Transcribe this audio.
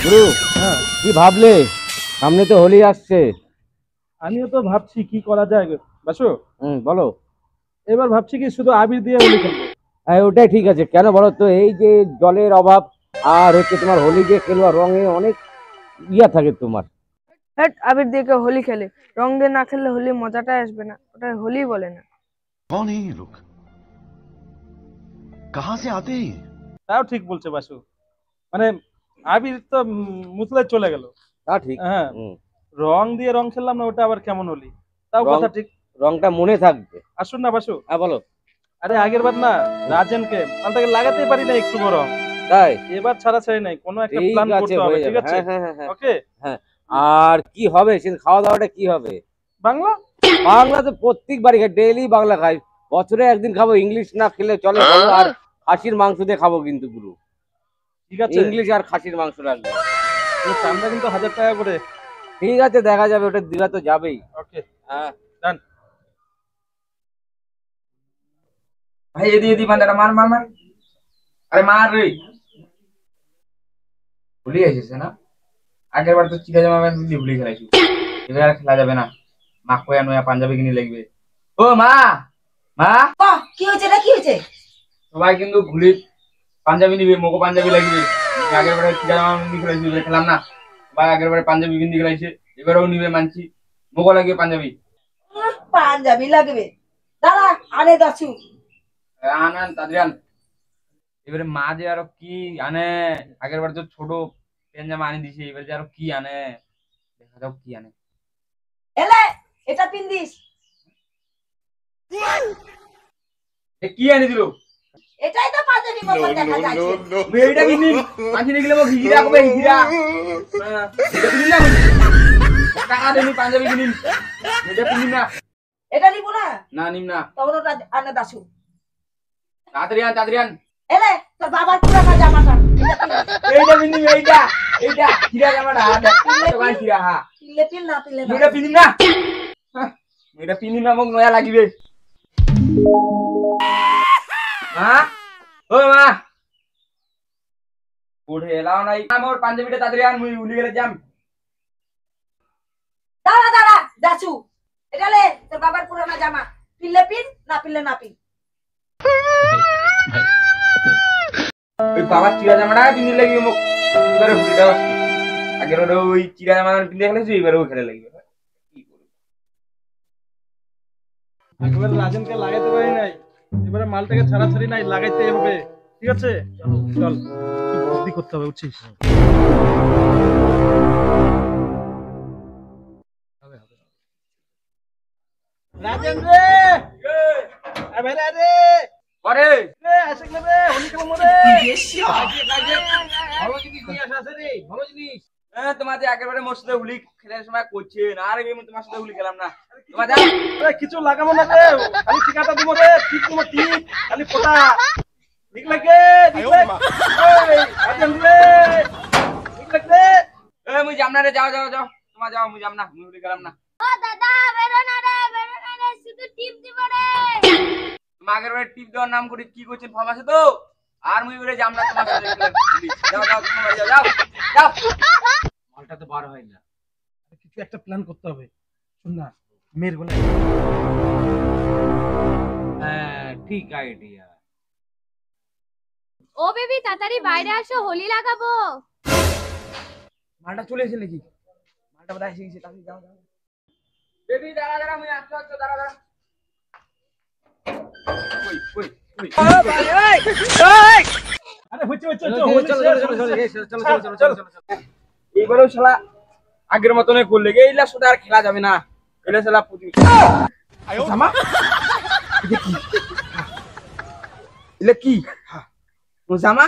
গুরু, কি ভাবলে? সামনে তো হোলি আসছে। আমিও তো ভাবছি কি করা যায় গো। বাসু, বলো। এবার ভাবছি কি শুধু আবির দিয়ে হোলি খেলবো। হ্যাঁ, ওটাই ঠিক আছে। কেন বলো তো, এই যে জলের অভাব আর হচ্ছে তোমার হোলি যে খেলবা, রঙে অনেক থাকে তোমার। হ্যাট, আবির দিয়ে কেউ হোলি খেলে? রং দিয়ে না খেললে হোলি মজাটাই আসবে না, ওটা হোলি বলে না। कौन है ये लोग कहां से आते हैं তাও ঠিক বলছে বাসু। মানে আবির তো মুছলে চলে গেল। তা ঠিক। হ্যাঁ, হুম। রং দিয়ে রং খেললাম না, ওটা আবার কেমন হোলি? তাও রং, কথা ঠিক। রংটা মনে থাকবে। আসুন না বাসু। হ্যাঁ, বলো। আরে আগের বার না রাজেনকে মালটাকে লাগাতেই পারি না একটু রং। তাই? এবার ছাড়া ছাড়ি নাই, কোনো একটা ঠিক প্ল্যান আছে, করতে হবে, হয়ে ঠিক যাবে। আছে? হ্যাঁ, হ্যাঁ, হ্যাঁ, ওকে। হ্যাঁ। আর কি হবে সেদিন? খাওয়া দাওয়াটা কি হবে? বাংলা। বাংলা তো প্রত্যেকবারই খাই, ডেইলি বাংলা খাই। বছরে একদিন খাবো, ইংলিশ না খেলে চলে বলো? আর খাসির মাংস দিয়ে খাবো কিন্তু গুরু। ঠিক আছে, ইংলিশ আর খাসির মাংস রাখবো। চান্দা কিন্তু 1000 টাকা করে। ঠিক আছে, দেখা যাবে, ওটা দিঘা তো যাবেই। ওকে, হ্যাঁ। ডান। ভাই এদি এদি বান্দাটা মার মার মার। আরে মার রে। ভুলে গেছিস না? আগের বার তো চিড়া জামা প্যান্ট দিয়ে ভুলে খেলাইছি। এবার আর খেলা যাবে না। মা কয়া নয়া পাঞ্জাবি কিনে লাগবে। ও মা, মা কি হয়েছে রে? কি হয়েছে? সবাই কিন্তু ভুলি পাঞ্জাবি নিবে, মোকো পাঞ্জাবি লাগবে। আগের বারে চিড়া জামা প্যান্ট দিয়ে খেলাইছি, এবার খেলাম না। সবাই আগের বারে পাঞ্জাবি কিনে খেলাইছে, এবারেও নিবে মানছি। মোকো লাগবে পাঞ্জাবি। পাঞ্জাবি লাগবে? দাঁড়া, আনে দাসু। আন আন তাড়াতাড়ি আন। এবারে মা যে আরো কি আনে, আগের বার তো ছোট প্যান্ট জামা আনি দিছে, এবারে যে আরো কি আনে, দেখা যাক কি আনে। এলে এটা পিন্দিস। এ কি আনি দিল? এটাই তো পাঞ্জাবি মতন দেখা যাচ্ছে। এইটা কিনি আনি নিগলে মো হিরা কবে হিরা। এটা কিনি না টাকা দেনি পাঞ্জাবি কিনি। এটা কিনি না। এটা নিব না? না নিম না। তখন ওটা আনে দাসু। তাড়াতাড়ি আন তাড়াতাড়ি আন। এলে তোর বাবার পুরানো জামাটা এটা পিন্দিস। এইটা কিনি এইটা হিরা জামাটা দোকান হিরা হ্যাঁ। পিলে পিল না পিলে না। এটা কিনি না। এটা কিনি না মোক নয়া লাগিবে। মা, ও মা, উঠে এলাও নাই। আমার পাঞ্জাবিটা তাড়াতাড়ি আন, মুই উলি গেলে যাম। দাঁড়া দাঁড়া দাসু, এটা লে তোর বাবার পুরানো জামা। পিলে পিল না পিলে না পিল। ওই বাবার চিরা জামাটা পিন্ধি লাগবে মোক। এবারে হুলিটাও আসবে। আগের ওই চিরা জামা পিন্ধে খেলেছি, এবারেও খেলে লাগবে। কি করব? একবার রাজেনকে লাগাইতে পারি নাই, এবারে মালটাকে ছাড়াছাড়ি নাই, লাগাইতেই হবে। ঠিক আছে, চল একটু বুদ্ধি করতে হবে, বুঝছিস? রাজেন রে, এ ভাই রে, পরে রে আসে গেলে রে, হোলি খেলবো রে। ভালো জিনিস নিয়ে আসা আছে রে, ভালো জিনিস। তোমার যে আগের বারে মোর সাথে হুলি খেলার সময় করছেন, আর আমি তোমার সাথে হুলি খেলাম না। তোমার যাও। আরে কিছু লাগাবো না রে, খালি ঠিকাটা দিব রে, ঠিক দিব ঠিক, খালি ফোটা ঠিক লাগে, ঠিক লাগে। এই রাজেন রে, ঠিক লাগে। মুই যাম না রে, যাও যাও যাও। তোমার যাও, মুই যাম না, মুই হুলি খেলাম না। ও দাদা, বেরো না রে, শুধু টিপ দিব রে। তোমার আগের বারে টিপ দেওয়ার নাম করে কি করছেন ফার্ম আছে তো, আর মুই বলে যাম না তোমার সাথে হুলি। যাও যাও তোমার বাড়ি যাও যাও যাও। মালটা তো বার হয় না। কিছু একটা প্ল্যান করতে হবে। শুন না, মেয়ের গলায়। হ্যাঁ, ঠিক আইডিয়া। ও বেবি, তাড়াতাড়ি বাইরে আসো, হোলি লাগাবো। মালটা চলে এসে নাকি? মালটা বোধহয় এসে গেছে, তাড়াতাড়ি যাও যাও। বেবি দাঁড়া দাঁড়া, মুই আসছো আসছো, দাঁড়া দাঁড়া। ওই ওই ওই আরে হচ্ছে হচ্ছে চলো চলো চলো চলো। এইবারেও শালা আগের মতনই করলে, এইলা শুধু আর খেলা যাবে না। এলা শালা প্রতি জামা এটা কি? এলা কি? ও জামা